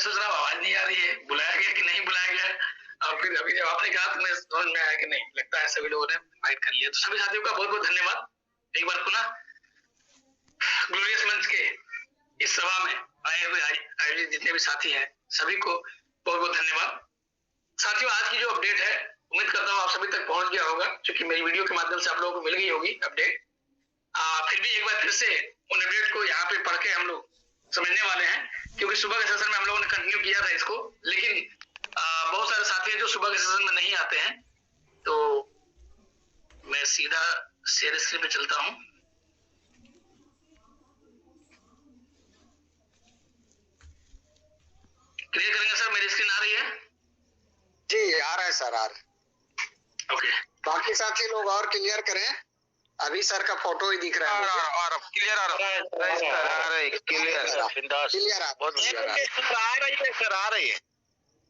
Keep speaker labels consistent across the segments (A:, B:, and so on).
A: सोच रहा हूँ आवाज नहीं आ रही है, बुलाया गया कि नहीं बुलाया गया। और फिर अभी जब आपने कहा तो मुझे समझ में आया कि नहीं, लगता है सभी लोगों ने इनवाइट कर लिया। तो सभी साथियों का बहुत बहुत धन्यवाद एक बार पुनः ग्लोरियस मंच के इस सभा में आए हुए आयोजित जितने भी साथी हैं सभी को बहुत बहुत धन्यवाद। साथियों, आज की जो अपडेट है उम्मीद करता हूँ आप सभी तक पहुंच गया होगा, क्योंकि मेरी वीडियो के माध्यम से आप लोगों को मिल गई होगी अपडेट। फिर भी एक बार फिर से उन अपडेट को यहाँ पे पढ़ के हम लोग समझने वाले हैं, क्योंकि सुबह के सेशन में हम लोगों ने कंटिन्यू किया था इसको, लेकिन बहुत सारे साथी हैं जो सुबह के सेशन में नहीं आते हैं। तो मैं सीधा शेयर स्क्रीन पे चलता हूँ। क्लियर करेंगे सर? मेरी स्क्रीन आ रही है?
B: जी आ रहा है सर, आ रहा है।
A: ओके,
B: बाकी साथी लोग और क्लियर करें, अभी सर का फोटो ही दिख रहा है मुझे।
C: और क्लियर आ रहा है, क्लियर
B: क्लियर
C: आ रही है।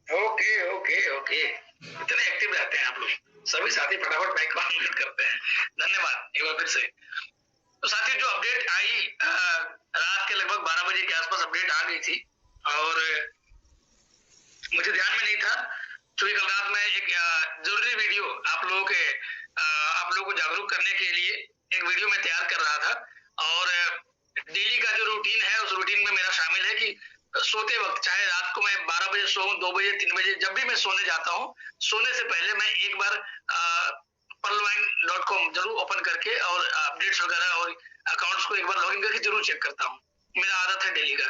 A: ओके ओके ओके, इतने एक्टिव रहते हैं आप लोग, सभी साथी फटाफट माइक को अनम्यूट करते हैं, धन्यवाद एक बार फिर से। तो साथियों, जो अपडेट आई रात के लगभग 12 बजे के आसपास अपडेट आ गई थी, और मुझे ध्यान में नहीं था, क्योंकि कल रात में एक जरूरी वीडियो आप लोगों को जागरूक करने के लिए एक वीडियो में तैयार कर रहा था। और डेली का जो रूटीन है उस रूटीन में मेरा शामिल है कि सोते वक्त, चाहे रात को मैं 12 बजे सोऊं, 2 बजे, 3 बजे, जब भी मैं सोने जाता हूं, सोने से पहले मैं एक बार pearlwine.com जरूर ओपन करके और अपडेट्स वगैरह और अकाउंट्स को एक बार लॉगिन करके जरूर चेक करता हूँ। मेरा आदत है डेली का।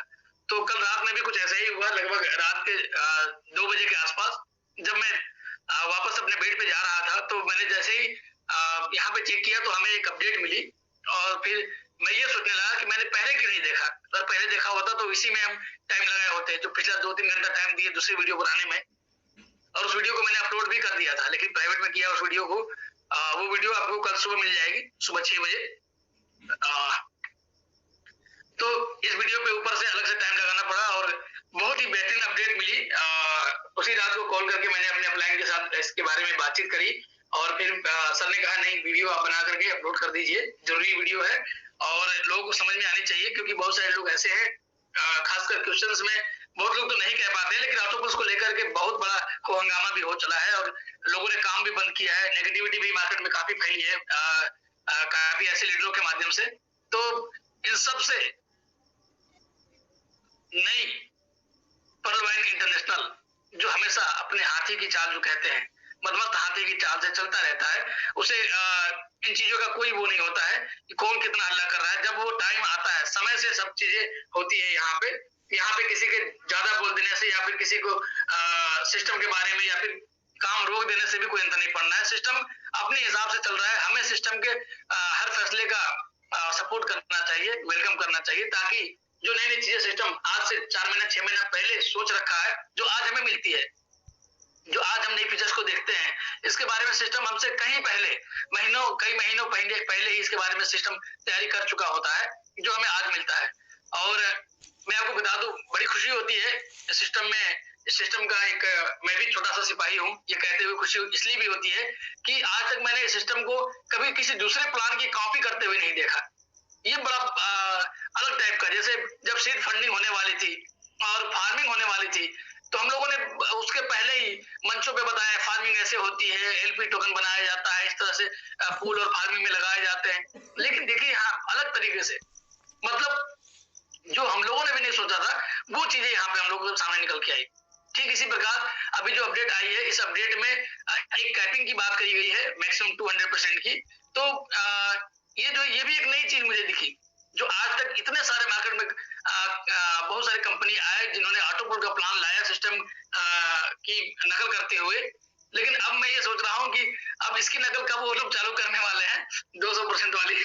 A: तो कल रात में भी कुछ ऐसा ही हुआ, लगभग रात के 2 बजे के आसपास, जब मैं वापस अपने बेड पे जा रहा था, तो मैंने जैसे ही यहाँ पे चेक किया तो हमें एक अपडेट मिली। और फिर मैं ये सोचने लगा कि मैंने पहले क्यों नहीं देखा, अगर पहले देखा होता तो इसी में हम टाइम लगाए होते, जो पिछला 2-3 घंटा टाइम दिए दूसरी वीडियो बनाने में। और उस वीडियो को मैंने अपलोड भी कर दिया था, लेकिन प्राइवेट में किया उस वीडियो को। वो वीडियो आपको कल सुबह मिल जाएगी, सुबह 6 बजे। तो इस वीडियो पे ऊपर से अलग से टाइम लगाना पड़ा, और बहुत ही बेहतरीन अपडेट मिली। उसी रात को कॉल करके मैंने अपने अपलाइन के साथ इसके बारे में बातचीत करी, और फिर सर ने कहा नहीं, वीडियो आप बना करके अपलोड कर दीजिए, जरूरी वीडियो है और लोगों को समझ में आनी चाहिए, क्योंकि बहुत सारे लोग ऐसे हैं, खासकर क्वेश्चंस में बहुत लोग तो नहीं कह पाते, लेकिन ऑक्टोपस को लेकर के बहुत बड़ा हंगामा भी हो चला है, और लोगों ने काम भी बंद किया है, नेगेटिविटी भी मार्केट में काफी फैली है काफी ऐसे लीडरों के माध्यम से। तो इन सब से नई पर्लवाइन इंटरनेशनल, जो हमेशा अपने हाथी की चाल जो कहते हैं, मदमस्त हाथी की चाल से चलता रहता है, उसे इन चीजों का कोई वो नहीं होता है कि कौन कितना हल्ला कर रहा है। जब वो टाइम आता है, समय से सब चीजें होती है। यहाँ पे किसी के ज्यादा बोल देने से या फिर किसी को सिस्टम के बारे में या फिर काम रोक देने से भी कोई अंतर नहीं पड़ना है। सिस्टम अपने हिसाब से चल रहा है, हमें सिस्टम के हर फैसले का सपोर्ट करना चाहिए, वेलकम करना चाहिए, ताकि जो नई नई चीजें सिस्टम आज से 4 महीना 6 महीना पहले सोच रखा है, जो आज हमें मिलती है, जो आज हम नई फीचर्स को देखते हैं, इसके बारे में सिस्टम हमसे कई महीनों पहले ही इसके बारे में सिस्टम तैयारी कर चुका होता है, जो हमें आज मिलता है। और मैं आपको बता दूं, बड़ी खुशी होती है सिस्टम का एक, मैं भी छोटा सा सिपाही हूँ, ये कहते हुए खुशी इसलिए भी होती है कि आज तक मैंने सिस्टम को कभी किसी दूसरे प्लान की कॉपी करते हुए नहीं देखा। ये बड़ा अलग टाइप का, जैसे जब सीड फंडिंग होने वाली थी और फार्मिंग होने वाली थी, तो हम लोगों ने उसके पहले ही मंचों पे बताया फार्मिंग ऐसे होती है, एलपी टोकन बनाया जाता है, इस तरह से पूल और फार्मिंग में लगाए जाते हैं। लेकिन देखिए यहाँ अलग तरीके से, मतलब जो हम लोगों ने भी नहीं सोचा था, वो चीजें यहाँ पे हम लोगों के सामने निकल के आई। ठीक इसी प्रकार अभी जो अपडेट आई है, इस अपडेट में एक कैपिंग की बात करी गई है, मैक्सिमम 200% की। तो ये भी एक नई चीज मुझे दिखी, जो आज तक इतने सारे मार्केट में बहुत सारी कंपनी आए जिन्होंने ऑटोपोल का प्लान लाया सिस्टम की नकल करते हुए, लेकिन अब मैं ये सोच रहा हूँ कि अब इसकी नकल कब वो लोग चालू करने वाले हैं 200% वाली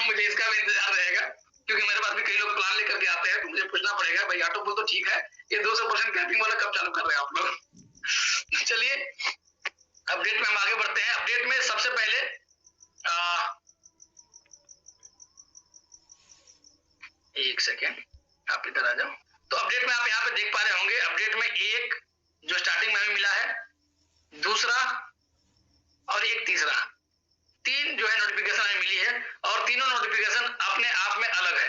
A: मुझे इसका भी इंतजार रहेगा, क्योंकि मेरे पास भी कई लोग प्लान लेकर के आते हैं, तो मुझे पूछना पड़ेगा भाई ऑटोपोल तो ठीक है, ये 200% कैपिंग वाला कब चालू कर रहे हैं आप लोग। चलिए अपडेट में हम आगे बढ़ते हैं। अपडेट में सबसे पहले एक सेकेंड, आप इधर आ जाओ। तो अपडेट में आप यहाँ पे देख पा रहे होंगे, अपडेट में एक जो स्टार्टिंग में हमें मिला है, दूसरा और एक तीसरा, 3 जो है नोटिफिकेशन हमें मिली है, और तीनों नोटिफिकेशन अपने आप में अलग है,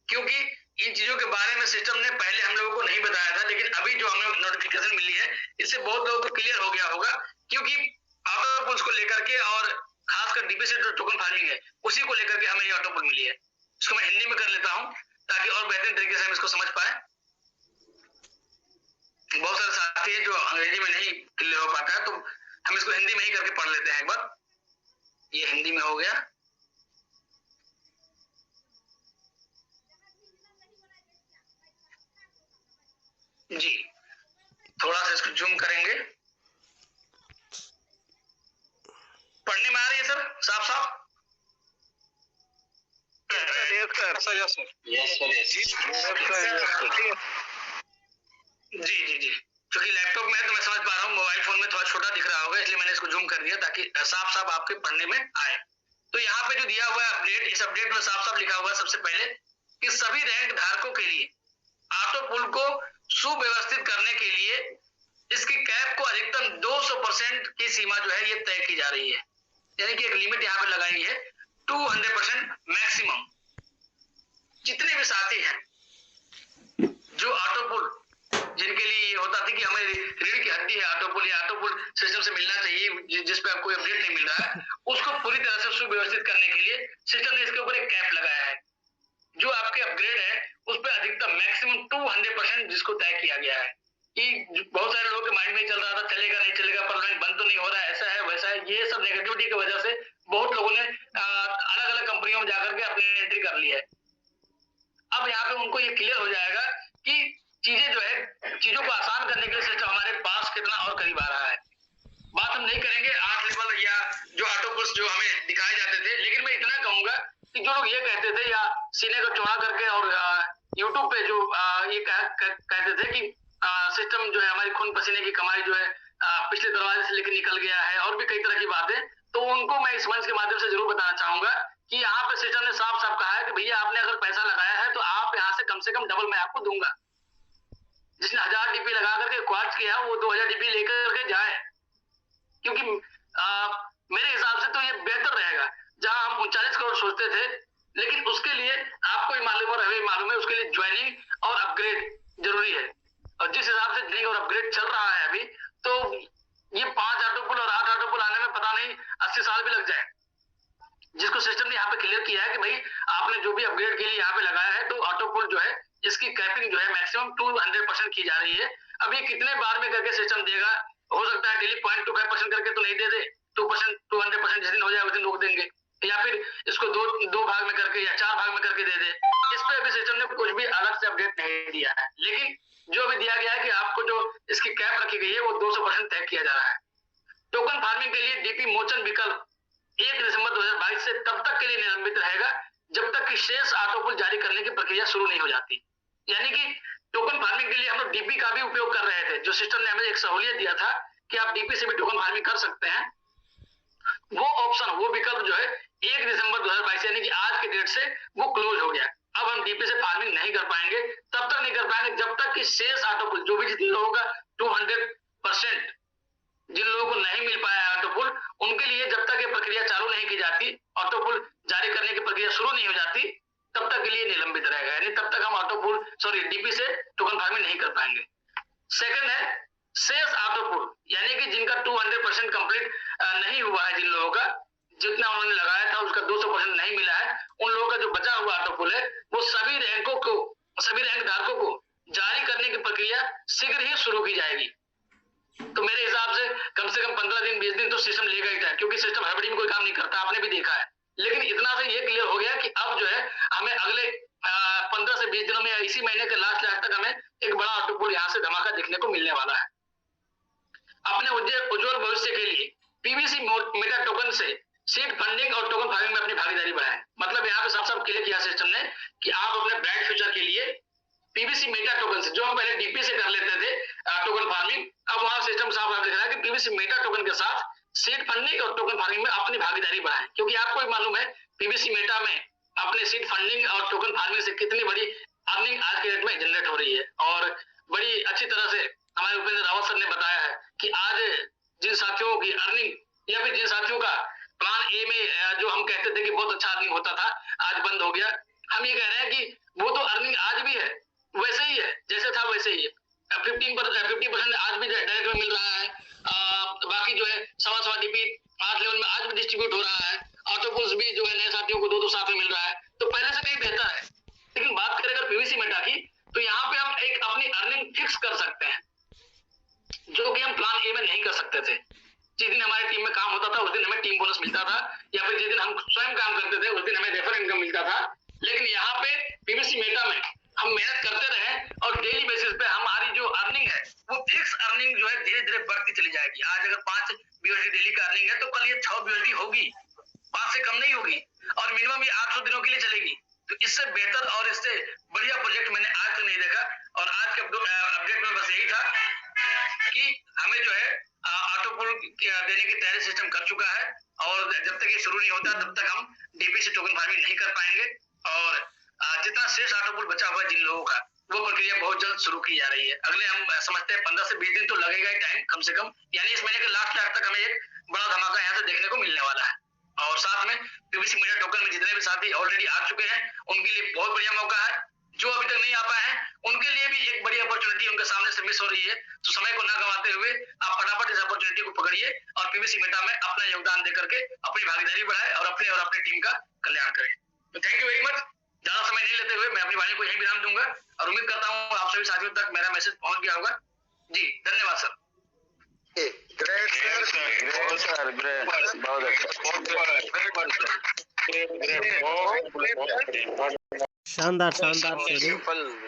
A: क्योंकि इन चीजों के बारे में सिस्टम ने पहले हम लोगों को नहीं बताया था, लेकिन क्लैरिफिकेशन मिली है, इससे बहुत लोगों को क्लियर हो गया होगा, क्योंकि ऑटो पुल्स को लेकर के और खासकर डीपी से जो टोकन फार्मिंग है उसी को लेकर के हमें ये ऑटो पुल मिली है। इसको मैं हिंदी में कर लेता हूँ ताकि और बेहतरीन तरीके से हम इसको समझ पाए। बहुत सारे साथी हैं जो अंग्रेजी में नहीं क्लियर हो पाता है, तो हम इसको हिंदी में ही करके पढ़ लेते हैं एक बार। ये हिंदी में हो गया। जी, थोड़ा सा इसको जूम करेंगे। पढ़ने में आ रही है सर साफ साफ? जी जी जी, क्योंकि लैपटॉप में है तो मैं समझ पा रहा हूँ, मोबाइल फोन में थोड़ा छोटा दिख रहा होगा, इसलिए मैंने इसको जूम कर दिया ताकि साफ साफ आपके पढ़ने में आए। तो यहाँ पे जो दिया हुआ है अपडेट, इस अपडेट में साफ साफ लिखा हुआ है सबसे पहले कि सभी रैंक धारकों के लिए ऑटो पुल को सुव्यवस्थित करने के लिए इसकी कैप को अधिकतम 200% की सीमा जो है ये तय की जा रही है, यानी कि एक लिमिट यहाँ पे लगाई है 200% मैक्सिमम। जितने भी साथी हैं जो ऑटो पुल, जिनके लिए ये होता था कि हमें रीढ़ की हड्डी है ऑटो पुल, या ऑटो पुल सिस्टम से मिलना चाहिए, जिस पे कोई अपडेट नहीं मिल रहा है, उसको पूरी तरह से सुव्यवस्थित करने के लिए सिस्टम ने इसके ऊपर एक कैप लगाया है। जो आपके अपग्रेड है उस पर अधिकतम मैक्सिमम 200% जिसको तय किया गया है। कि बहुत सारे लोगों के माइंड में चल रहा था चलेगा नहीं चलेगा, परमानेंट बंद तो नहीं हो रहा है, ऐसा है वैसा है, ये सब नेगेटिविटी की वजह से बहुत लोगों ने अलग अलग कंपनियों में जाकर के अपनी एंट्री कर ली है। अब यहाँ पे उनको ये क्लियर हो जाएगा कि चीजें जो है, चीजों को आसान करने के लिए सिस्टम हमारे पास कितना और करीब आ रहा है। बात हम नहीं करेंगे 8 लेवल या जो ऑटो पुल्स जो हमें दिखाए जाते थे, लेकिन मैं इतना कहूंगा कि जो लोग ये कहते थे या सीने को चौड़ा करके और यूट्यूब पे जो ये कहते थे कि सिस्टम जो है हमारी खून पसीने की कमाई जो है पिछले दरवाजे से लेकर निकल गया है और भी कई तरह की बातें, तो उनको मैं इस मंच के माध्यम से जरूर बताना चाहूंगा कि यहाँ पे सिस्टम ने साफ साफ कहा है कि भैया आपने अगर पैसा लगाया है तो आप यहाँ से कम डबल मैं आपको दूंगा। जिसने 1000 डीपी लगा करके क्वार्ट्ज किया वो 2000 डीपी लेकर के जाए, क्योंकि मेरे हिसाब से तो ये बेहतर रहेगा। जहां हम 39 करोड़ सोचते थे, लेकिन उसके लिए आपको ही मालूम और हमें मालूम है उसके लिए ज्वाइनिंग और अपग्रेड जरूरी है, और जिस हिसाब से ज्वाइनिंग और अपग्रेड चल रहा है अभी, तो ये 5 ऑटो पुल और 8 ऑटो पुल आने में पता नहीं 80 साल भी लग जाए। जिसको सिस्टम ने यहाँ पे क्लियर किया है कि भाई आपने जो भी अपग्रेड के लिए यहाँ पे लगाया है, तो ऑटो पुल जो है इसकी कैपिंग जो है मैक्सिमम 200% की जा रही है। अब ये कितने बार में करके सिस्टम देगा, हो सकता है डेली 0.25% करके तो नहीं दे दे, 200% जिस दिन हो जाए उस दिन रोक देंगे, या फिर इसको दो भाग में करके या 4 भाग में करके दे दे। इस पे अभी सिस्टम ने कुछ भी अलग से अपडेट नहीं दिया है, लेकिन जो अभी दिया गया है कि आपको जो इसकी कैप रखी गई है वो 200% तय किया जा रहा है। टोकन फार्मिंग के लिए डीपी मोचन विकल्प 1 दिसंबर 2022 से तब तक के लिए निलंबित रहेगा जब तक कि शेष ऑटो पुल जारी करने की प्रक्रिया शुरू नहीं हो जाती। यानी कि टोकन फार्मिंग के लिए हम लोग डीपी का भी उपयोग कर रहे थे, जो सिस्टम ने हमें एक सहूलियत दिया था कि आप डीपी से भी टोकन फार्मिंग कर सकते हैं। वो ऑप्शन, वो विकल्प जो है 1 दिसंबर 2022 यानी कि आज के डेट से वो क्लोज हो गया। अब हम डीपी से फार्मिंग नहीं कर पाएंगे, तब तक नहीं कर पाएंगे जब तक कि शेष ऑटो पुल जो भी जितने लोगों का 200% जिन लोगों को नहीं मिल पाया ऑटो पुल, उनके लिए जब तक ये प्रक्रिया चालू नहीं की जाती, ऑटो पुल जारी करने की प्रक्रिया शुरू नहीं हो जाती, तब तक के लिए निलंबित रहेगा। यानी तब तक हम ऑटो पुल डीपी से टोकन फार्मिंग नहीं कर पाएंगे। सेकंड है शेष ऑटो पुल, यानी कि जिनका 200% कंप्लीट नहीं हुआ है, जिन लोगों का जितना उन्होंने लगाया था उसका 200% नहीं मिला है, उन लोगों का जो बचा हुआ ऑटो पुल है वो सभी रैंक धारकों को जारी करने की प्रक्रिया शीघ्र ही शुरू की जाएगी। तो मेरे हिसाब से कम 15 दिन 20 दिन तो सिस्टम लेगा ही था, क्योंकि सिस्टम हड़बड़ी में कोई काम नहीं करता, आपने भी देखा है। लेकिन इतना से ये क्लियर हो गया कि अब जो है हमें अगले 15 से 20 दिनों में, इसी महीने के लास्ट तक हमें एक बड़ा ऑटो पुल यहाँ से धमाका देखने को मिलने वाला है। अपने उज्जवल भविष्य के लिए पीवीसी मेटा टोकन से सीड फंडिंग और टोकन फार्मिंग में अपनी भागीदारी बढ़ाएं। मतलब यहाँ पे साफ क्लियर किया सिस्टम ने कि आप अपने ब्राइट फ्यूचर के लिए पीवीसी मेटा टोकन से, जो हम पहले डीपी से कर लेते थे टोकन फार्मिंग, अब वहां सिस्टम साफ दिख रहा है कि पीवीसी मेटा टोकन के साथ सीड फंडिंग और टोकन फार्मिंग में अपनी भागीदारी बढ़ाएं। क्योंकि आपको भी मालूम है पीवीसी मेटा में अपने सीड फंडिंग और टोकन फार्मिंग से कितनी बड़ी अर्निंग आज के डेट में जनरेट हो रही है, और बड़ी अच्छी तरह से हमारे उपेंद्र रावत सर ने बताया है कि आज जिन साथियों की अर्निंग या फिर जिन साथियों का प्लान ए में जो हम कहते थे कि बहुत अच्छा अर्निंग होता था, आज बंद हो गया। हम ये कह रहे हैं कि वो तो अर्निंग आज भी है, वैसे ही है, जैसे था वैसे ही है। 50% आज भी डायरेक्ट में मिल रहा है। बाकी जो है 1.25 DP 8 लेवल में आज भी डिस्ट्रीब्यूट हो रहा है। ऑटोपुल्स भी जो है नए साथियों को 2-2 साथ में मिल रहा है, तो पहले से कहीं बेहतर है। लेकिन बात करें अगर पीवीसी मेटा की, तो यहाँ पे हम एक अपनी अर्निंग फिक्स कर सकते हैं, जो कि हम प्लान ए में नहीं कर सकते थे। जिस दिन हमारी टीम में काम होता था उस दिन हमें टीम बोनस मिलता था, या फिर जिस दिन हम स्वयं काम करते थे उस दिन हमें रेफर इनकम मिलता था। लेकिन यहाँ पे पीवीसी मेटा में हम मेहनत करते रहे और डेली बेसिस पे हमारी जो अर्निंग है वो फिक्स अर्निंग जो है धीरे धीरे बढ़ती चली जाएगी। आज अगर 5 BUSD डेली का अर्निंग है तो कल ये 6 BUSD होगी, 5 से कम नहीं होगी, और मिनिमम ये 800 दिनों के लिए चलेगी। तो इससे बेहतर और इससे बढ़िया प्रोजेक्ट मैंने आज तक नहीं देखा। और आज के अपडेट में बस यही था कि हमें जो है ऑटोपुल देने की तैयारी सिस्टम कर चुका है, और जब तक ये शुरू नहीं होता तब तक हम डीपी से टोकन फार्मिंग नहीं कर पाएंगे। और जितना शेष ऑटोपुल बचा हुआ है जिन लोगों का, वो प्रक्रिया बहुत जल्द शुरू की जा रही है। अगले हम समझते हैं 15 से 20 दिन तो लगेगा ही टाइम कम से कम, यानी इस महीने के लास्ट तक हमें एक बड़ा धमाका यहाँ से देखने को मिलने वाला है। और साथ में पीवीसी मेटा टोकन में जितने भी साथी ऑलरेडी आ चुके हैं उनके लिए बहुत बढ़िया मौका है। जो अभी तक नहीं आ पाए हैं उनके लिए भी एक बड़ी अपॉर्चुनिटी उनके सामने से मिस हो रही है। तो समय को ना गंवाते हुए आप फटाफट इस अपॉर्चुनिटी को पकड़िए और पीवीसी मेटा में अपना योगदान देकर के अपनी भागीदारी बढ़ाए और अपने टीम का कल्याण करें। तो थैंक यू वेरी मच। ज्यादा समय नहीं लेते हुए मैं अपनी वाणी को यही विराम दूंगा और उम्मीद करता हूँ आप सभी साथियों तक मेरा मैसेज पहुंच गया होगा। जी धन्यवाद सर।
B: ग्रेट
C: सर, ग्रेट, बहुत अच्छा।
D: शानदार शानदार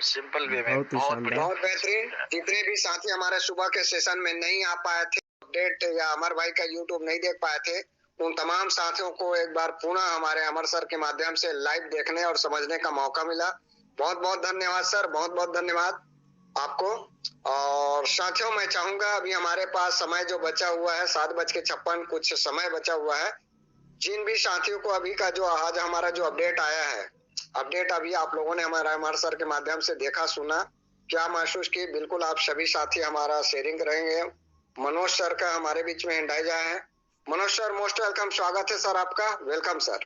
C: सिंपल वे में
D: बहुत ही शानदार।
B: बहुत बेहतरीन। जितने भी साथी हमारे सुबह के सेशन में नहीं आ पाए थे, अपडेट या अमर भाई का यूट्यूब नहीं देख पाए थे, उन तमाम साथियों को एक बार पुनः हमारे अमर सर के माध्यम से लाइव देखने और समझने का मौका मिला। बहुत बहुत धन्यवाद सर, बहुत बहुत धन्यवाद आपको। और साथियों मैं चाहूंगा अभी हमारे पास समय जो बचा हुआ है 7:56 कुछ समय बचा हुआ है। जिन भी साथियों को अभी का जो आज हमारा जो अपडेट आया है, अपडेट अभी आप लोगों ने हमारे अमर सर के माध्यम से देखा सुना, क्या महसूस की, बिल्कुल आप सभी साथी हमारा शेयरिंग करेंगे। मनोज सर का हमारे बीच में हैंडाइज आया है। मनोज सर मोस्ट वेलकम, स्वागत है सर आपका, welcome sir.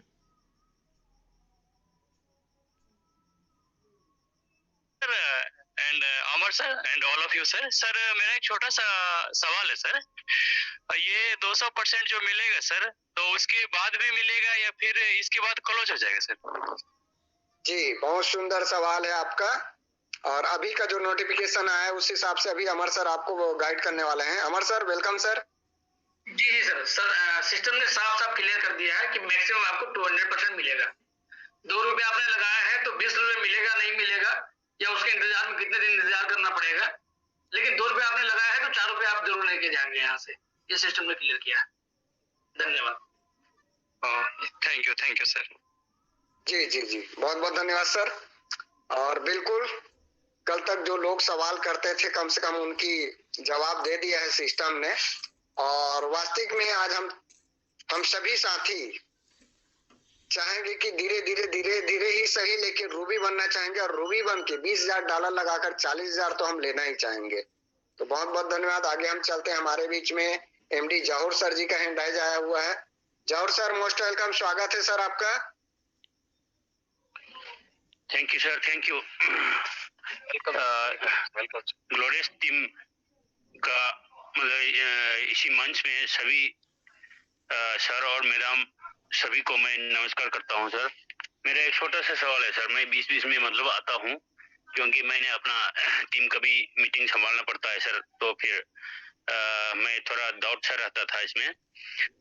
E: And Amar sir and all of you sir. Sir मेरा एक छोटा सा सवाल है सर, ये 200% जो मिलेगा सर, तो उसके बाद भी मिलेगा या फिर इसके बाद क्लोज हो जाएगा सर?
B: जी बहुत सुंदर सवाल है आपका। और अभी का जो नोटिफिकेशन आया है उस हिसाब से अभी अमर सर आपको गाइड करने वाले हैं। अमर सर वेलकम सर।
A: जी सर सिस्टम ने साफ साफ क्लियर कर दिया है कि मैक्सिमम आपको 200% मिलेगा। 2 रुपए आपने लगाया है तो 20 रुपए मिलेगा नहीं मिलेगा, या उसके इंतजार में कितने दिन इंतजार करना पड़ेगा, लेकिन 2 रुपए आपने लगाया है तो 4 रुपए आप जरूर लेके जाएंगे यहाँ से। ये सिस्टम ने क्लियर किया है। धन्यवाद।
E: Thank you sir.
B: जी जी जी बहुत बहुत धन्यवाद सर। और बिल्कुल कल तक जो लोग सवाल करते थे कम से कम उनकी जवाब दे दिया है सिस्टम ने। और वास्तविक में आज हम सभी साथी चाहेंगे कि धीरे धीरे ही सही लेकिन रूबी बनना चाहेंगे, और रूबी बन के $20,000 लगाकर 40,000 तो हम लेना ही चाहेंगे। तो बहुत बहुत धन्यवाद। आगे हम चलते हैं, हमारे बीच में एमडी जौहर सर जी का हैंडाइज आया हुआ है। जौहर सर मोस्ट वेलकम, स्वागत है सर आपका।
E: Thank you sir, thank you. Welcome glorious team का मतलब इसी मंच में सभी सर और मैडम सभी को मैं नमस्कार करता हूं सर। मेरा एक छोटा सा सवाल है सर, मैं बीच में मतलब आता हूं क्योंकि मैंने अपना टीम का भी मीटिंग संभालना पड़ता है सर, तो फिर मैं थोड़ा डाउट सा रहता था इसमें।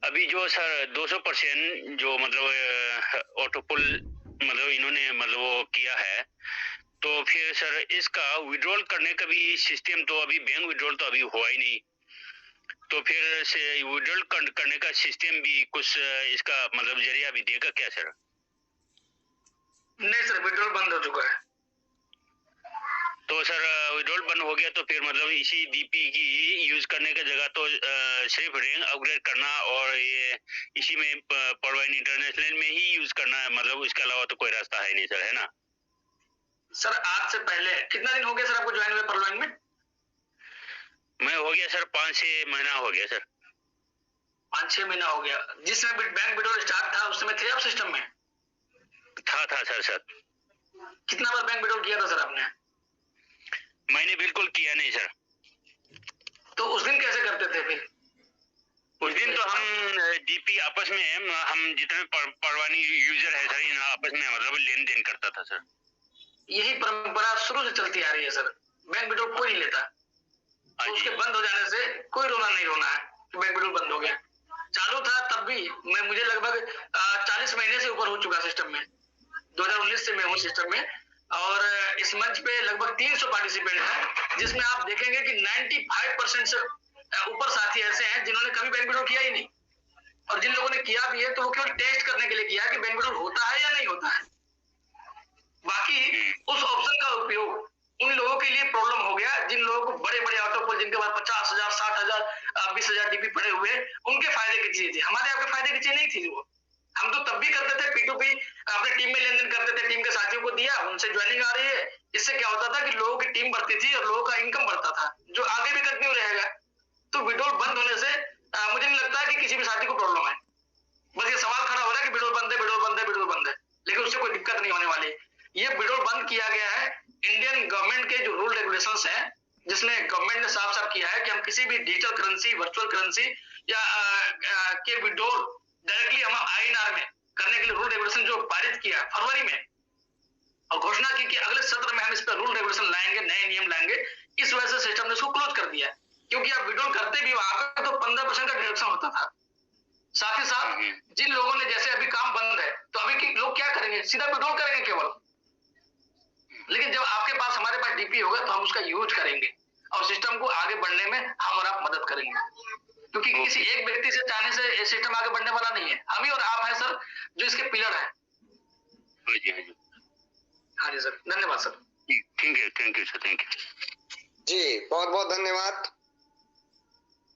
E: अभी जो सर 200% जो मतलब ऑटोपुल मतलब इन्होंने मतलब वो किया है, तो फिर सर इसका विड्रॉल करने का भी सिस्टम तो अभी बैंक विड्रॉल तो अभी हुआ ही नहीं, तो फिर से विड्रॉल करने का सिस्टम भी कुछ इसका मतलब जरिया भी देगा क्या सर?
A: नहीं सर, विड्रॉल बंद हो चुका है।
E: तो सर विड्रॉल बंद हो गया तो फिर मतलब इसी डीपी की यूज करने की जगह तो सिर्फ रैंक अपग्रेड करना और ये इसी में परवाइन इंटरनेशनल में ही यूज करना है, मतलब इसके अलावा तो कोई रास्ता है नहीं सर, है ना?
A: सर आज से पहले कितना दिन हो गया सर आपको ज्वाइन हुए परवाइन में?
E: मैं हो गया सर 5-6 महीना हो गया सर।
A: 5-6 महीना हो गया। जिस समय बैंक विड्रॉल स्टार्ट था उस समय थे आप सिस्टम में?
E: था सर।
A: कितना बार बैंक विड्रॉल किया था सर आपने?
E: मैंने बिल्कुल किया नहीं सर।
A: तो उस दिन कैसे करते थे फिर?
E: उस दिन तो हम डीपी आपस में हम जितने परवानी यूजर है सर, इन आपस में मतलब लेन देन करता था सर।
A: यही परंपरा शुरू से चलती आ रही है सर। बैंक विड्रॉल कोई नहीं लेता, तो उसके बंद हो जाने से कोई रोना नहीं रोना है कि बैंक विड्रॉल बंद हो गया। चालू था तब भी, मुझे लगभग 40 महीने से ऊपर हो चुका सिस्टम में। 2019 से मैं हूँ सिस्टम में, और इस मंच पे लगभग 300 पार्टिसिपेंट हैं, जिसमें आप देखेंगे कि 95% से ऊपर साथी ऐसे हैं जिन्होंने कभी बैंक विड्रॉल किया ही नहीं, और जिन लोगों ने किया भी है तो वो केवल टेस्ट करने के लिए किया कि बैंक विड्रॉल होता है या नहीं होता है। बाकी उस ऑप्शन का उपयोग उन लोगों के लिए प्रॉब्लम हो गया जिन लोगों को बड़े बड़े ऑटोपोल, जिनके पास 50,000, 60,000, 20,000 डीपी पड़े हुए, उनके फायदे की चीज थी। हमारे आपके फायदे की चीज नहीं थी वो। हम तो तब भी करते थे P2P, अपने टीम में लेन देन करते थे, टीम के साथियों को दिया, उनसे ज्वाइनिंग आ रही है। इससे क्या होता था कि लोगों की टीम बढ़ती थी और लोगों का इनकम बढ़ता था, जो आगे भी कंटिन्यू रहेगा। तो विड्रॉल बंद होने से मुझे नहीं लगता है कि किसी भी साथी को प्रॉब्लम है। बस ये सवाल खड़ा हो रहा है कि विड्रॉल बंद है, विड्रॉल बंद है, विड्रॉल बंद है, लेकिन उससे कोई दिक्कत नहीं होने वाली। ये विड्रॉल बंद किया गया है इंडियन गवर्नमेंट के जो रूल रेगुलेशंस हैं, जिसमें गवर्नमेंट ने साफ साफ किया है कि हम किसी भी डिजिटल करेंसी, वर्चुअल करेंसी या के विड्रॉल डायरेक्टली हम INR में करने के लिए रूल रेगुलेशन जो पारित किया फरवरी में, और घोषणा की कि अगले सत्र में हम इस पर रूल रेगुलेशन लाएंगे, नए नियम लाएंगे। इस वजह से सिस्टम ने इसको क्लोज कर दिया, क्योंकि आप विड्रॉल करते भी वहां पे तो 15% का डिडक्शन होता था। साथ ही साथ जिन लोगों ने, जैसे अभी काम बंद है तो अभी लोग क्या करेंगे, सीधा विड्रॉल करेंगे केवल। लेकिन जब आपके पास, हमारे पास डीपी होगा तो हम उसका यूज करेंगे और सिस्टम को आगे बढ़ने में हम और आप मदद करेंगे, क्योंकि किसी एक व्यक्ति से चाहने से ये सिस्टम आगे बढ़ने वाला नहीं है। हम ही और आप हैं सर जो इसके पिलर हैं। हाँ जी सर, धन्यवाद sir.
E: Thank you sir, thank you
B: जी, बहुत बहुत धन्यवाद।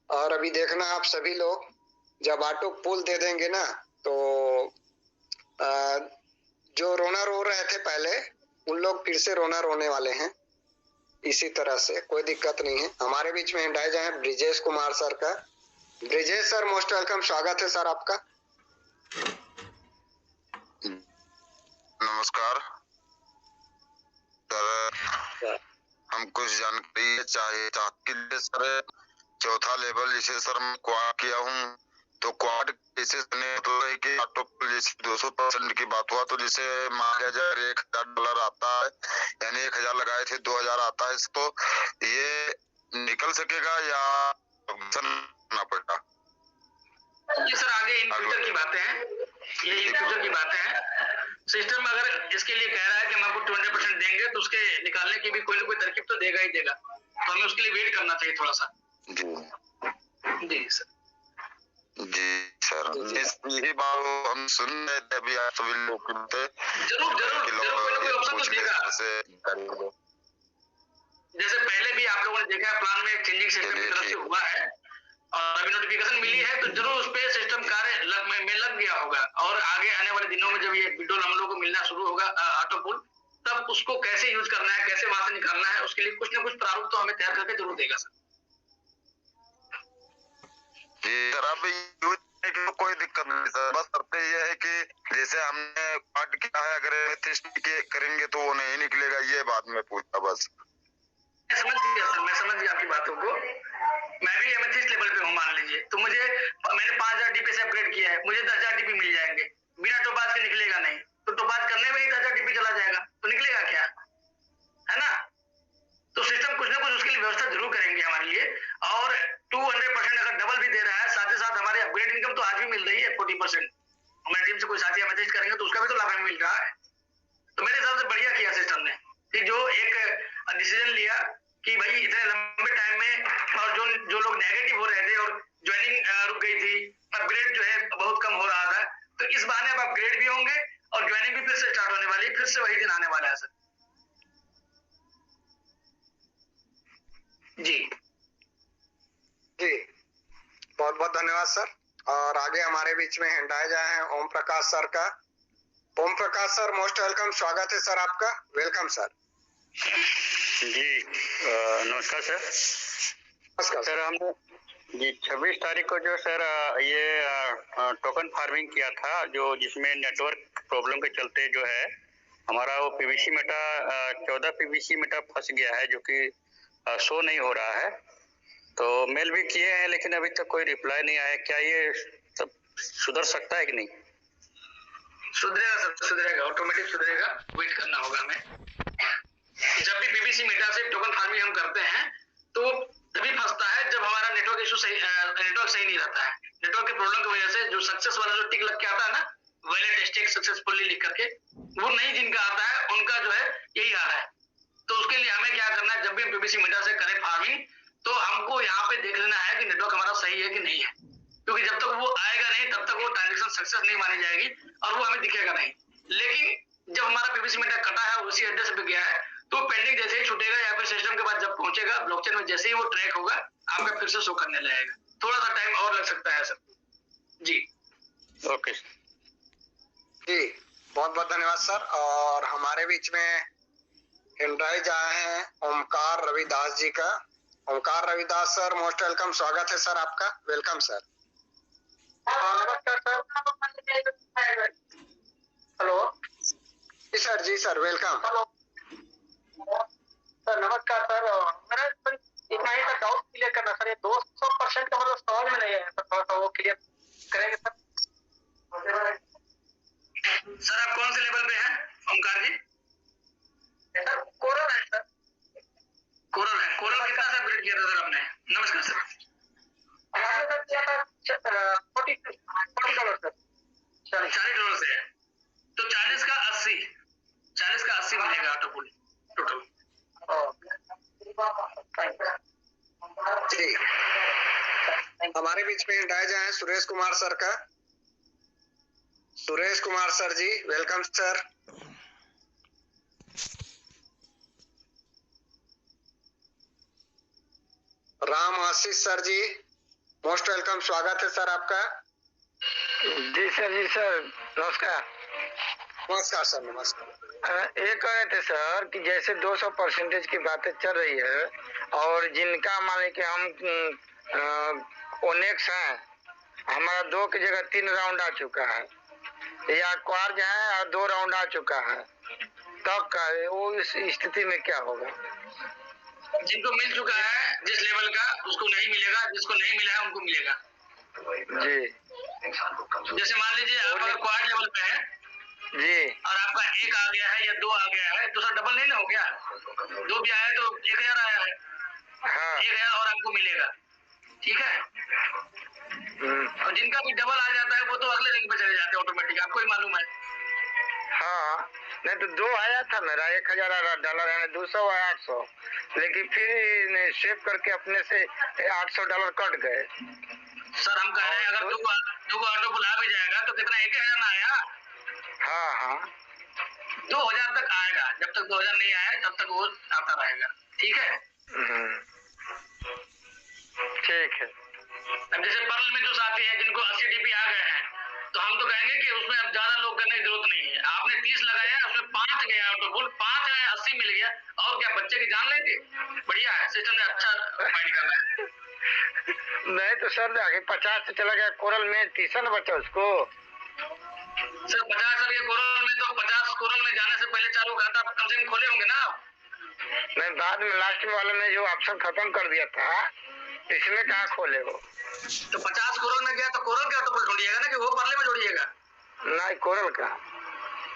B: और अभी देखना आप सभी लोग, जब ऑटो पुल दे देंगे ना, तो जो रोना रो रहे थे पहले, उन लोग फिर से रोना रोने वाले हैं। इसी तरह से कोई दिक्कत नहीं है। हमारे बीच में इंडाइज है ब्रिजेश कुमार सर का। ब्रिजेश सर, मोस्ट वेलकम, स्वागत है सर आपका।
D: नमस्कार सर, हम कुछ जानकारी चाहते सर। चौथा लेवल जिसे सर मैं क्वाड किया हूँ, तो क्वाड जैसे मतलब है कि ऑटो जैसे 200% की बात हुआ, तो जैसे मान लिया जाए $1,000 आता है, यानी 1,000 लगाए थे 2,000 आता है, तो ये निकल सकेगा या करना पड़ेगा?
A: ये सर आगे इन फ्यूचर की बातें हैं, ये इन फ्यूचर की बातें हैं। सिस्टम अगर इसके लिए कह रहा है कि हम आपको 20% देंगे, तो उसके निकालने की भी कोई ना कोई तरकीब तो देगा ही देगा, तो हमें उसके लिए वेट करना चाहिए थोड़ा सा। जी सर।
D: जी सर, यही बात हम सुन रहे थे अभी, आप सभी लोग
A: जरूर कोई ना कोई ऑप्शन तो देगा। जैसे पहले भी आप लोगों ने देखा है, प्लान में चेंजिंग सिस्टम की तरफ से हुआ है, और अभी नोटिफिकेशन मिली है, तो जरूर उस पे सिस्टम कार्य में लग गया होगा। और आगे आने वाले दिनों में जब ये विड्रॉल हम लोगों को मिलना शुरू होगा ऑटो पुल, तब उसको कैसे यूज करना है, कैसे वहां से निकालना है, उसके लिए कुछ ना कुछ प्रारूप तो हमें तैयार करके जरूर देगा सर।
D: जी सर, अब यूज की कोई दिक्कत नहीं सर, बस शर्त ये है कि जैसे हमने पार्ट किया है, अगर टेस्ट करेंगे तो वो नहीं निकलेगा, ये बात मैं पूछता बस।
A: मैं समझ गया सर, मैं समझ गया आपकी बातों को। मैं भी एमेथिस्ट लेवल पे हूँ मान लीजिए, तो मैंने 5,000 डीपी से अपग्रेड किया है, मुझे 10,000 डीपी मिल जाएंगे, बिना टोपाज के निकलेगा नहीं, तो टोपाज करने में ही 10,000 डीपी चला जाएगा, तो निकलेगा क्या, है ना? तो सिस्टम कुछ ना कुछ उसके लिए व्यवस्था जरूर करेंगे हमारे लिए। और 200% अगर डबल भी दे रहा है, साथ ही साथ हमारे अपग्रेड इनकम तो आज भी मिल रही है 40%। हमारी टीम से कोई साथी एमेथिस्ट करेंगे तो उसका भी तो लाभ हमें मिल रहा है। तो मेरे हिसाब से बढ़िया किया सिस्टम ने कि जो एक डिसीजन लिया कि भाई इतने लंबे टाइम में, और जो लोग नेगेटिव हो रहे थे और ज्वाइनिंग रुक गई थी, अपग्रेड जो है बहुत कम हो रहा था, तो इस बहाने अब अपग्रेड भी होंगे और ज्वाइनिंग भी फिर से स्टार्ट होने वाली है, फिर से वही दिन आने वाला है सर। जी
B: जी, बहुत बहुत धन्यवाद सर। और आगे हमारे बीच में हैंडाइज है ओम प्रकाश सर का। Om Prakash sir, most welcome, स्वागत है सर आपका। Welcome sir.
E: जी नमस्कार सर।
B: नमस्कार
E: सर, हमने जी 26 तारीख को जो सर ये टोकन फार्मिंग किया था, जो जिसमें नेटवर्क प्रॉब्लम के चलते जो है हमारा वो पीवीसी मेटा 14 पीवीसी मेटा फंस गया है, जो कि शो नहीं हो रहा है।
F: तो मेल भी किए हैं लेकिन अभी तक कोई रिप्लाई नहीं आया। क्या ये सब सुधर सकता है कि नहीं?
A: सुधरेगा सर, सुधरेगा, ऑटोमेटिक सुधरेगा, वेट करना होगा हमें। जब भी पीबीसी मीटा से टोकन फार्मिंग हम करते हैं तो तभी फंसता है जब हमारा नेटवर्क इशू सही, नेटवर्क सही नहीं रहता है। नेटवर्क की प्रॉब्लम की वजह से जो सक्सेस वाला जो टिक लग के आता है ना, वैलिड स्टेक सक्सेसफुली लिख करके, वो नहीं जिनका आता है उनका जो है यही हाल है। तो उसके लिए हमें क्या करना है, जब भी हम पीबीसी मीटा से करें फार्मिंग तो हमको यहाँ पे देख लेना है कि नेटवर्क हमारा सही है कि नहीं है, क्योंकि जब तक वो आएगा नहीं तब तक वो ट्रांजेक्शन सक्सेस नहीं मानी जाएगी और वो हमें दिखेगा नहीं। लेकिन जब हमारा पीबीसी मीटा कटा है उसी एड्रेस पे गया है तो पेंडिंग जैसे ही छूटेगा या फिर सिस्टम के बाद जब पहुंचेगा ब्लॉकचेन में, जैसे ही वो ट्रैक होगा आपका फिर से शो करने लगेगा। थोड़ा सा टाइम और लग सकता है सर जी।
F: ओके
B: जी, बहुत बहुत धन्यवाद सर। और हमारे बीच में इनवाइट आए हैं ओमकार रविदास जी का। Omkar Ravidas sir, most welcome, स्वागत है सर आपका। Welcome sir.
A: नमस्कार सर। हेलो
B: जी सर, जी सर, वेलकम।
A: हेलो सर, नमस्कार सर। मेरा इतना ही सा डाउट क्लियर करना सर, ये 200% का मतलब समझ में नहीं है सर, थोड़ा सा वो क्लियर करेंगे सर? सर आप कौन से लेवल पे हैं ओमकार जी? सर कोरल है सर। कोरल है, कोरल कितना सर अपग्रेड किया था सर आपने? नमस्कार सर। हमने सर किया था $40 सर। $40 से है तो 40 का 80 मिलेगा ऑटोपुल टोटल।
B: जी, हमारे बीच में इनवाइट आए हैं सुरेश कुमार सर का। सुरेश कुमार सर जी, वेलकम सर। राम आशीष सर जी, मोस्ट वेलकम, स्वागत है सर आपका।
F: जी सर, नमस्कार।
B: नमस्कार सर, नमस्कार।
F: ये कह रहे थे सर कि जैसे 200% की बातें चल रही है और जिनका मान लीजिए कि हम ओनेक्स हैं, हमारा 2 की जगह 3 राउंड आ चुका है, या क्वार्ज है और 2 राउंड आ चुका है, तब का वो इस स्थिति में क्या होगा?
A: जिनको मिल चुका है जिस लेवल का उसको नहीं मिलेगा, जिसको नहीं मिला है उनको मिलेगा
F: जी।
A: जैसे मान लीजिए आप अगर क्वार्ट लेवल पे है
F: जी
A: और आपका 1 आ गया है या 2 आ गया है तो सर डबल नहीं ना हो गया? 2 भी आया है तो 1000 आया है।
F: हाँ
A: 1000 और आपको मिलेगा, ठीक है। और जिनका भी डबल आ जाता है वो तो अगले लिंक पे चले जाते हैं ऑटोमेटिक, आपको ही मालूम है।
F: हाँ, नहीं तो 2 आया था मेरा $1000 यानी 200 है 800, लेकिन फिर सेव करके अपने से $800 कट गए।
A: सर हम कह रहे हैं अगर 2 ऑटो बुला भी जाएगा तो कितना 1000 ना आया?
F: हाँ
A: 2000 तक आएगा, जब तक 2000 नहीं आया तब तक वो आता रहेगा, ठीक है।
F: ठीक है।
A: अब जैसे पर्ल में जो साथी हैं जिनको 80 डीपी आ गए हैं तो हम तो कहेंगे कि उसमें अब ज्यादा लोग करने की जरूरत नहीं है। आपने 30 लगाया, उसमें 5 गया ऑटोपुल, 5 है 80 मिल गया, और क्या बच्चे की जान लेंगे? बढ़िया है, सिस्टम ने अच्छा फाइंड करना है।
F: नहीं तो सर आगे 50 से चला गया कोरल में, 30 न बचा उसको।
A: सर 50 सर ये कोरल में तो 50 कोरल में जाने से पहले चालू खाता कम से कम खोले होंगे ना?
F: नहीं, बाद में लास्ट वाले में जो ऑप्शन खत्म कर दिया था, इसमें कहाँ खोले वो?
A: तो 50 कोरल में गया तो कोरल के ऑटोपुल ढूंढिएगा ना कि वो परले में जोड़िएगा?
F: नहीं, कोरल का।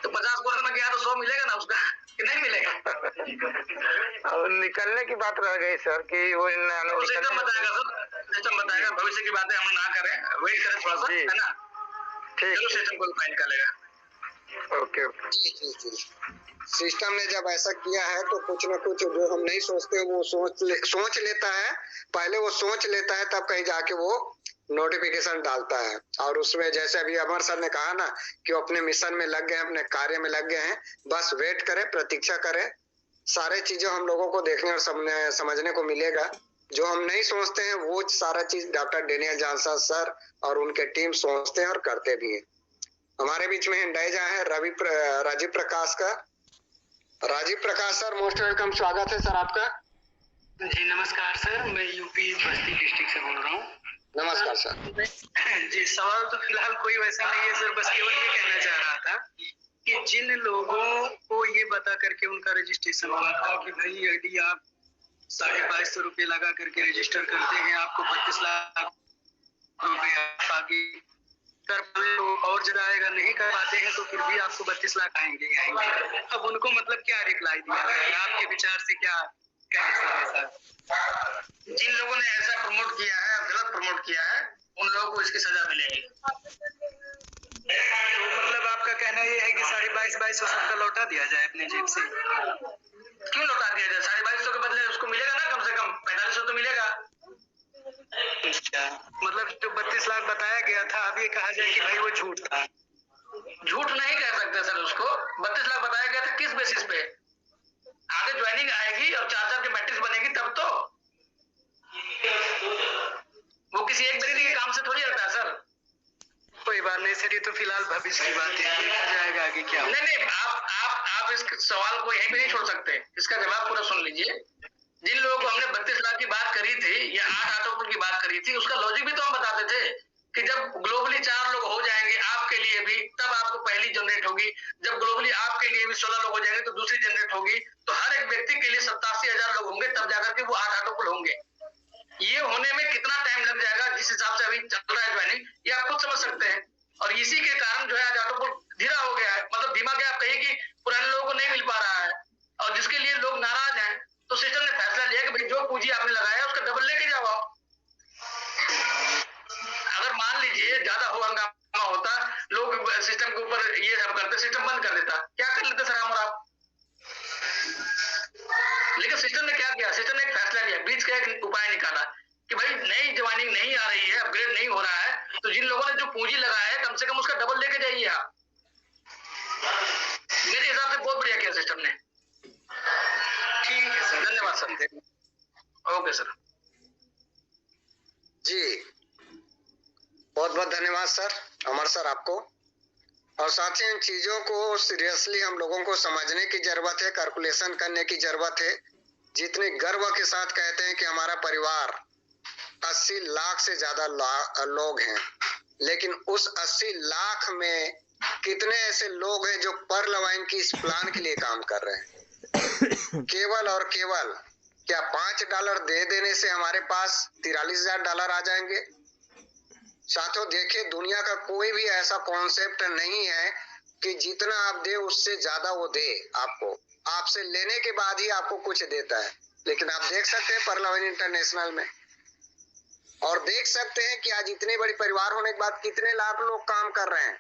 A: तो 50 कोरल में गया तो 100 मिलेगा ना उसका कि नहीं मिलेगा?
F: और निकलने की बात रह गई सर कि वो
A: सिस्टम बताएगा सर, सिस्टम बताएगा। भविष्य की बातें हम ना करें, वेट करें थोड़ा सा, है ना?
F: ठीक,
A: सिस्टम को फाइंड कर लेगा।
F: ओके।
B: जी। सिस्टम ने जब ऐसा किया है तो कुछ ना कुछ जो हम नहीं सोचते वो सोच लेता है। पहले वो सोच लेता है, तब कहीं जाके वो नोटिफिकेशन डालता है। और उसमें जैसे अभी अमर सर ने कहा ना कि वो अपने मिशन में लग गए हैं, अपने कार्य में लग गए हैं, बस वेट करें, प्रतीक्षा करें, सारे चीजें हम लोगों को देखने और समझने को मिलेगा। जो हम नहीं सोचते हैं वो सारा चीज डॉक्टर डेनियल जॉनसन सर और उनके टीम सोचते हैं और करते भी हैं। हमारे बीच में इंडाइजा है राजीव प्रकाश का। राजीव प्रकाश सर, मोस्ट वेलकम, स्वागत है सर आपका।
A: जी नमस्कार सर, मैं यूपी बस्ती डिस्ट्रिक्ट से बोल रहा हूँ।
B: नमस्कार सर।
A: जी सवाल तो फिलहाल कोई वैसा नहीं है सर, बस केवल ये कहना चाह रहा था कि जिन लोगों को ये बता करके उनका रजिस्ट्रेशन हुआ था कि भाई यदि आप
G: 2250 रुपये लगा करके रजिस्टर करते हैं, आपको 32 लाख रुपया बाकी कर तो और ज्यादा आएगा, नहीं कर पाते हैं तो फिर भी आपको 32 लाख आएंगे। अब उनको मतलब क्या रिप्लाई दिया है, आपके विचार से क्या कहें सर?
A: जिन लोगों ने ऐसा प्रमोट किया है, गलत प्रमोट किया है, उन लोगों को इसकी सजा मिलेगी।
G: तो मतलब आपका कहना ये है कि 2250 सबका लौटा दिया जाए अपने जेब से?
A: क्यों लौटा दिया जाए? 2250 के बदले उसको मिलेगा ना, कम से कम 4500 तो मिलेगा।
G: अच्छा, मतलब जो 32 लाख बताया गया था, अब ये कहा जाए कि भाई वो झूठ था?
A: झूठ नहीं कह सकते सर उसको। 32 लाख बताया गया था किस बेसिस पे? आगे ज्वाइनिंग आएगी और 4 की मैट्रिक्स बनेगी तब तो। वो किसी एक व्यक्ति के काम से थोड़ी आता है सर।
G: कोई बात नहीं सर, ये तो फिलहाल भविष्य की बात है, देखा जाएगा आगे क्या।
A: नहीं, आप इस सवाल को यहीं पे नहीं छोड़ सकते, इसका जवाब पूरा सुन लीजिए। जिन लोगों को हमने 32 लाख की बात करी थी या 8 ऑटो की बात करी थी, उसका लॉजिक भी तो हम बताते थे कि जब ग्लोबली 4 लोग हो जाएंगे आपके लिए भी, तब आपको पहली जनरेट होगी। जब ग्लोबली आपके लिए भी 16 लोग हो जाएंगे तो दूसरी जनरेट होगी। तो हर एक व्यक्ति के लिए 87,000 लोग होंगे, तब जाकर के वो 8 ऑटो होंगे। ये होने में कितना टाइम लग जाएगा, जिस हिसाब से अभी चल रहा है ज्वाइनिंग, ये आप खुद समझ सकते हैं। और इसी के कारण जो है आज ऑटोपोल धीरा हो गया है। मतलब धीमा क्या आप कहिए कि पुराने लोगों को नहीं मिल पा रहा है, और जिसके लिए लोग नाराज हैं, तो सिस्टम ने फैसला लिया कि भाई जो पूंजी आपने लगाया उसका डबल लेके जाओ आप। अगर मान लीजिए ज्यादा हो हंगामा होता, लोग सिस्टम के ऊपर ये सब करते, सिस्टम बंद कर देता, क्या कर लेते सर हम और आप? लेकिन सिस्टम ने क्या किया? सिस्टम ने एक फैसला लिया, बीच का एक उपाय निकाला कि भाई नई ज्वाइनिंग नहीं आ रही है, अपग्रेड नहीं हो रहा है, तो जिन लोगों ने जो पूंजी लगाया है कम से कम उसका डबल लेके जाइए आप। मेरे हिसाब से बहुत बढ़िया किया सिस्टम ने।
G: ठीक है सर,
A: धन्यवाद सर। ओके सर
B: जी, बहुत बहुत धन्यवाद सर, अमर सर आपको। और साथ ही इन चीजों को सीरियसली हम लोगों को समझने की जरूरत है, कैलकुलेशन करने की जरूरत है। जितने गर्व के साथ कहते हैं कि हमारा परिवार 80 लाख से ज्यादा लोग हैं, लेकिन उस 80 लाख में कितने ऐसे लोग हैं जो पर लवाइन की इस प्लान के लिए काम कर रहे हैं? केवल और केवल क्या $5 दे देने से हमारे पास $43,000 आ जाएंगे? साथियों देखिए, दुनिया का कोई भी ऐसा कॉन्सेप्ट नहीं है कि जितना आप दे उससे ज्यादा वो दे आपको, आपसे लेने के बाद ही आपको कुछ देता है। लेकिन आप देख सकते हैं परलवाइन इंटरनेशनल में, और देख सकते हैं कि आज इतने बड़े परिवार होने के बाद कितने लाख लोग काम कर रहे हैं।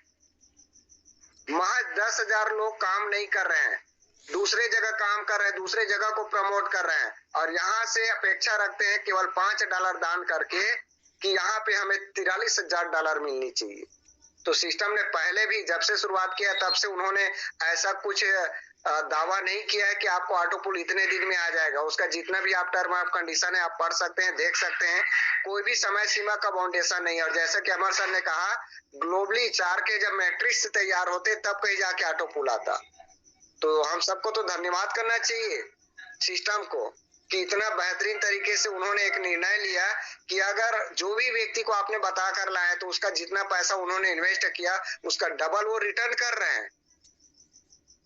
B: महज 10,000 लोग काम नहीं कर रहे हैं, दूसरे जगह काम कर रहे हैं, दूसरे जगह को प्रमोट कर रहे हैं, और यहाँ से अपेक्षा रखते हैं केवल $5 दान करके कि यहाँ पे हमें $43,000 मिलनी चाहिए। तो सिस्टम ने पहले भी जब से शुरुआत किया तब से उन्होंने ऐसा कुछ दावा नहीं किया है कि आपको ऑटोपुल इतने दिन में आ जाएगा। उसका जितना भी आप टर्म ऑफ कंडीशन है आप पढ़ सकते हैं, देख सकते हैं, कोई भी समय सीमा का बाउंडेशन नहीं है। और जैसा कि अमर सर ने कहा, ग्लोबली 4 के जब मैट्रिक्स तैयार होते तब कहीं जाके ऑटोपुल आता। तो हम सबको तो धन्यवाद करना चाहिए सिस्टम को कि इतना बेहतरीन तरीके से उन्होंने एक निर्णय लिया कि अगर जो भी व्यक्ति को आपने बता कर लाया तो उसका जितना पैसा उन्होंने इन्वेस्ट किया उसका डबल वो रिटर्न कर रहे हैं।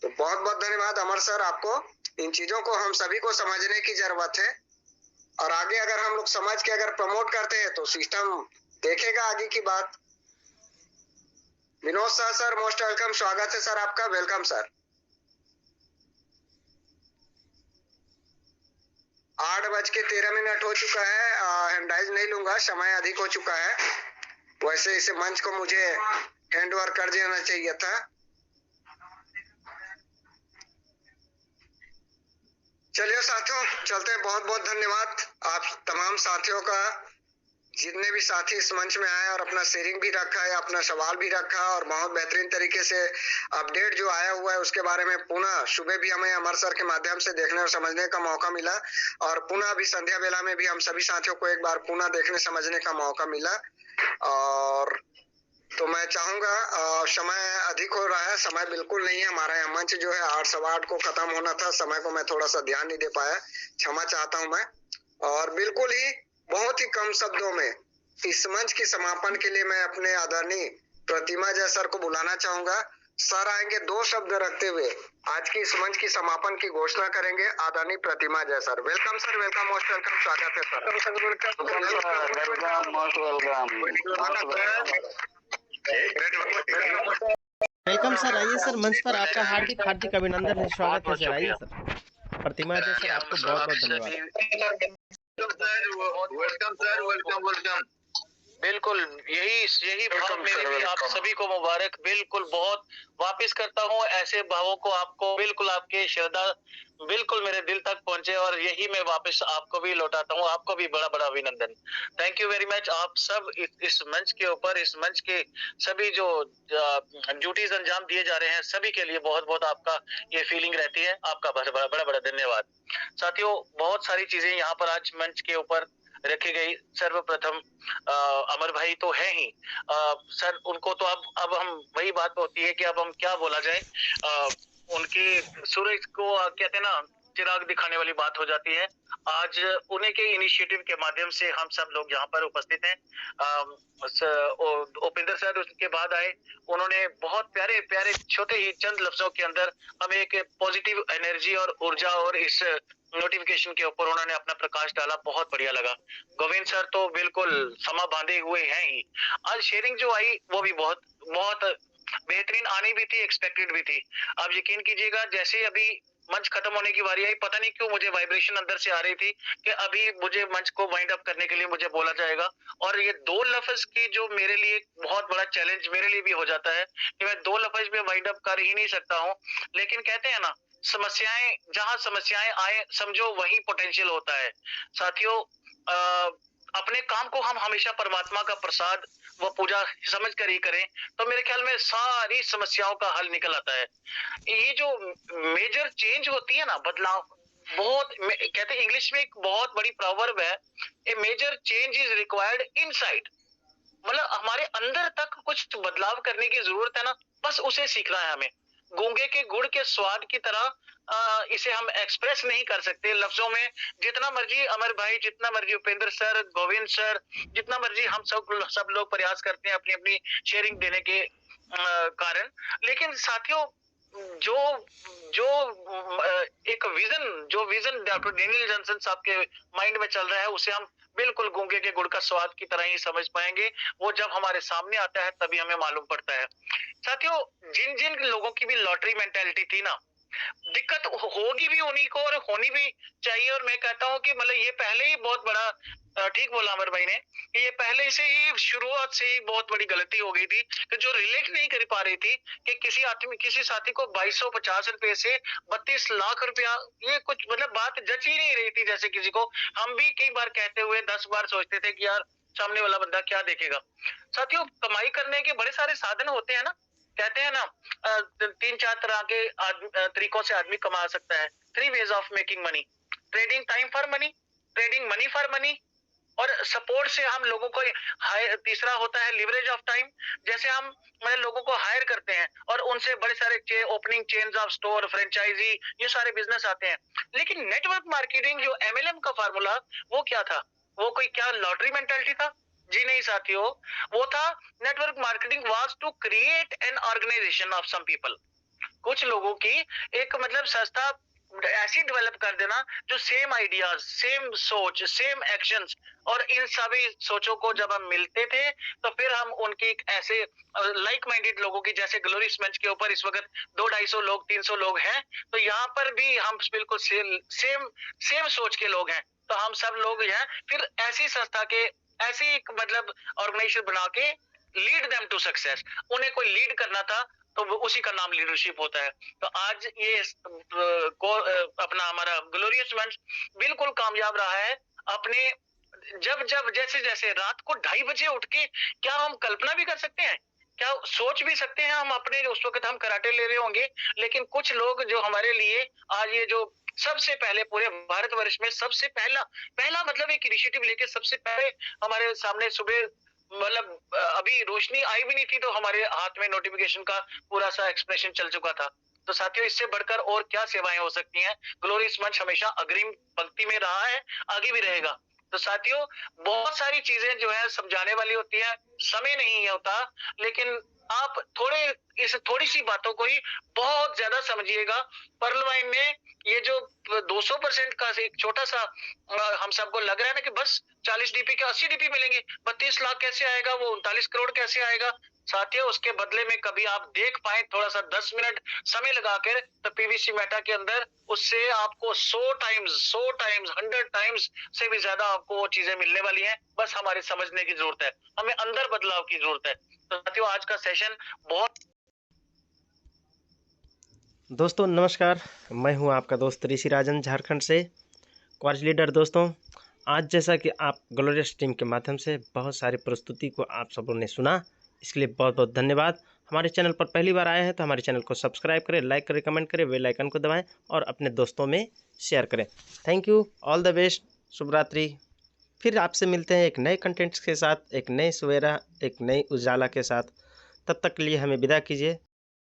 B: तो बहुत बहुत धन्यवाद अमर सर आपको। इन चीजों को हम सभी को समझने की जरूरत है, और आगे अगर हम लोग समझ के अगर प्रमोट करते हैं तो सिस्टम देखेगा आगे की बात। Vinod Shah sir most welcome, स्वागत है सर आपका, वेलकम सर। 8:13 हो चुका है, हैंडराइज नहीं लूंगा, समय अधिक हो चुका है। वैसे इसे मंच को मुझे हैंड ओवर कर देना चाहिए था। चलिए साथियों चलते हैं, बहुत बहुत धन्यवाद आप तमाम साथियों का, जितने भी साथी इस मंच में आए और अपना शेयरिंग भी रखा है, अपना सवाल भी रखा, और बहुत बेहतरीन तरीके से अपडेट जो आया हुआ है उसके बारे में पुनः सुबह भी हमें अमर सर के माध्यम से देखने और समझने का मौका मिला, और पुनः अभी संध्या बेला में भी हम सभी साथियों को एक बार पुनः देखने समझने का मौका मिला। और तो मैं चाहूंगा, समय अधिक हो रहा है, समय बिल्कुल नहीं है हमारा। यहाँ मंच जो है 8:15 को खत्म होना था, समय को मैं थोड़ा सा ध्यान नहीं दे पाया, क्षमा चाहता हूँ मैं। और बिल्कुल ही बहुत ही कम शब्दों में इस मंच के समापन के लिए मैं अपने आदरणीय प्रतिमा जय सर को बुलाना चाहूंगा। सर आएंगे, 2 शब्द रखते हुए आज की इस मंच की समापन की घोषणा करेंगे। आदरणीय प्रतिमा जय sir. Welcome sir, welcome, most welcome, स्वागत है sir.
C: Welcome, most welcome.
H: Welcome sir, आइए सर मंच पर। आपका हार्दिक हार्दिक अभिनंदन है, स्वागत है सर। आइए सर। प्रतिमा जय सर, आपको बहुत बहुत धन्यवाद।
C: Welcome sir, welcome welcome.
I: बिल्कुल यही भाव मेरे भी आप सभी को मुबारक। बिल्कुल बहुत वापस करता हूँ ऐसे भावों को आपको, बिल्कुल आपके श्रद्धा बिल्कुल मेरे दिल तक पहुंचे और यही मैं वापस आपको भी लौटाता हूँ। आपको भी बड़ा बड़ा अभिनंदन, थैंक यू वेरी मच। आप सब इस मंच के ऊपर, इस मंच के सभी जो ड्यूटीज अंजाम दिए जा रहे हैं, सभी के लिए बहुत बहुत आपका ये फीलिंग रहती है। आपका बड़ा बड़ा धन्यवाद। साथियों, बहुत सारी चीजें यहाँ पर आज मंच के ऊपर रखी गई। सर्वप्रथम अमर भाई तो है ही सर, उनको तो अब हम वही बात होती है कि अब हम क्या बोला जाए। उनके सूरज को कहते हैं ना, चिराग दिखाने वाली बात हो जाती है। आज उन्हीं के इनिशिएटिव के माध्यम से हम सब लोग यहाँ पर उपस्थित हैं। उपेंद्र सर उसके बाद आए, उन्होंने बहुत प्यारे प्यारे छोटे ही चंद लफ्जों के अंदर हमें एक पॉजिटिव एनर्जी और ऊर्जा और इस नोटिफिकेशन के ऊपर उन्होंने अपना प्रकाश डाला, बहुत बढ़िया लगा। गोविंद सर तो बिल्कुल समा बांधे हुए हैं ही। आज शेयरिंग जो आई वो भी बहुत बहुत बेहतरीन आनी भी थी, एक्सपेक्टेड भी थी। आप यकीन कीजिएगा, जैसे अभी मंच खत्म होने की बारी आई, पता नहीं क्यों मुझे वाइब्रेशन अंदर से आ रही थी कि अभी मुझे मंच को वाइंड अप करने के लिए मुझे बोला जाएगा। और ये 2 लफ्ज की जो मेरे लिए बहुत बड़ा चैलेंज मेरे लिए भी हो जाता है कि मैं 2 लफ्ज में वाइंड अप कर ही नहीं सकता हूँ। लेकिन कहते हैं ना, समस्याएं जहां समस्याएं आए, समझो वही पोटेंशियल होता है। साथियों, अपने काम को हम हमेशा परमात्मा का प्रसाद व पूजा समझ कर ही करें, तो मेरे ख्याल में सारी समस्याओं का हल निकल आता है। ये जो मेजर चेंज होती है ना, बदलाव, बहुत कहते हैं इंग्लिश में एक बहुत बड़ी प्रोवर्ब है, a major change is required inside. मतलब हमारे अंदर तक कुछ बदलाव करने की जरूरत है ना, बस उसे सीखना है हमें। गूंगे के गुड़ के स्वाद की तरह इसे हम एक्सप्रेस नहीं कर सकते लफ्जों में। जितना मर्जी अमर भाई, जितना मर्जी उपेंद्र सर, गोविंद सर, जितना मर्जी हम सब लोग प्रयास करते हैं अपनी अपनी शेयरिंग देने के कारण, लेकिन साथियों जो जो एक विजन डॉक्टर डेनियल जॉनसन साहब के माइंड में चल रहा है, उसे हम बिल्कुल गूंगे के गुड़ का स्वाद की तरह ही समझ पाएंगे। वो जब हमारे सामने आता है तभी हमें मालूम पड़ता है। साथियों, जिन जिन लोगों की भी लॉटरी मेंटालिटी थी ना, दिक्कत होगी भी उन्हीं को और होनी भी चाहिए। और मैं कहता हूं कि मतलब ये पहले ही बहुत बड़ा, ठीक बोला अमर भाई ने, कि ये पहले से ही शुरुआत से ही बहुत बड़ी गलती हो गई थी कि जो रिलेट नहीं कर पा रही थी कि किसी साथी को 2250 रुपए से 32 लाख रुपया, ये कुछ मतलब बात जच ही नहीं रही थी। जैसे किसी को हम भी कई बार कहते हुए 10 बार सोचते थे कि यार सामने वाला बंदा क्या देखेगा। साथियों, कमाई करने के बड़े सारे साधन होते हैं ना, कहते हैं ना 3-4 तरह के तरीकों से आदमी कमा सकता है। 3 ways of making money: trading time for money, trading money for money, और सपोर्ट से हम लोगों को तीसरा होता है लिवरेज ऑफ टाइम। जैसे हम लोगों को हायर करते हैं और उनसे बड़े सारे opening chains of store, franchise, ये सारे बिजनेस आते हैं। लेकिन नेटवर्क मार्केटिंग जो MLM का फार्मूला, वो क्या था? वो कोई क्या लॉटरी मेंटालिटी था? जी नहीं साथियों, वो था network marketing was to create an organisation of some people. कुछ लोगों की एक संस्था ऐसी डेवलप कर देना जो सेम आइडियाज, सेम सोच, सेम एक्शंस, और इन सभी सोचों को जब हम मिलते थे तो फिर हम उनकी ऐसे लाइक माइंडेड लोगों की, जैसे ग्लोरियस मंच के ऊपर इस वक्त 200-250 लोग, 300 लोग हैं, तो यहाँ पर भी हम बिल्कुल सेम सोच के लोग हैं। तो हम सब लोग हैं फिर ऐसी संस्था के, ऐसी एक ऑर्गेनाइजेशन बना के लीड देम टू सक्सेस। उन्हें कोई लीड करना था तो उसी का नाम लीडरशिप होता है। तो आज ये अपना हमारा ग्लोरियस मंच बिल्कुल कामयाब रहा है। अपने जब जैसे जैसे रात को 2:30 बजे उठ के, क्या हम कल्पना भी कर सकते हैं, क्या सोच भी सकते हैं हम अपने, उस वक्त हम कराटे ले रहे होंगे, लेकिन कुछ लोग जो हमारे लिए आज ये जो सबसे पहले पूरे भारतवर्ष में सबसे पहला एक इनिशिएटिव लेके सबसे पहले हमारे सामने सुबह अभी रोशनी आई भी नहीं थी तो हमारे हाथ में नोटिफिकेशन का पूरा सा एक्सप्रेशन चल चुका था। तो साथियों, इससे बढ़कर और क्या सेवाएं हो सकती हैं? ग्लोरियस मंच हमेशा अग्रिम पंक्ति में रहा है, आगे भी रहेगा। तो साथियों, बहुत सारी चीजें जो है समझाने वाली होती है, समय नहीं होता, लेकिन आप थोड़ी सी बातों को ही बहुत ज्यादा समझिएगा। पर्ल वाइन में ये जो 200% का एक छोटा सा हम सबको लग रहा है ना कि बस 40 डीपी के 80 डीपी मिलेंगे, 32 लाख कैसे आएगा, वो 39 करोड़ कैसे आएगा। साथियों, उसके बदले में कभी आप देख पाए थोड़ा सा 10 मिनट समय लगाकर, तो पीवीसी मेटा के अंदर उससे आपको 100 टाइम्स 100 टाइम्स से भी ज्यादा आपको वो चीजें मिलने वाली हैं। बस हमारे समझने की जरूरत है, हमें अंदर बदलाव की जरूरत है। तो साथियों, आज का सेशन बहुत।
H: दोस्तों नमस्कार, मैं हूं आपका दोस्त ऋषि राजन झारखंड से, क्वार्ज लीडर। दोस्तों आज जैसा कि आप ग्लोरियस टीम के माध्यम से बहुत सारी प्रस्तुति को आप सबों ने सुना, इसके लिए बहुत बहुत धन्यवाद। हमारे चैनल पर पहली बार आए हैं तो हमारे चैनल को सब्सक्राइब करें, लाइक करें, कमेंट करें, बेल आइकन को दबाएं और अपने दोस्तों में शेयर करें। Thank you, all the best, शुभ रात्रि। फिर आपसे मिलते हैं एक नए कंटेंट्स के साथ, एक नए सवेरा, एक नई उजाला के साथ। तब तक के लिए हमें विदा कीजिए।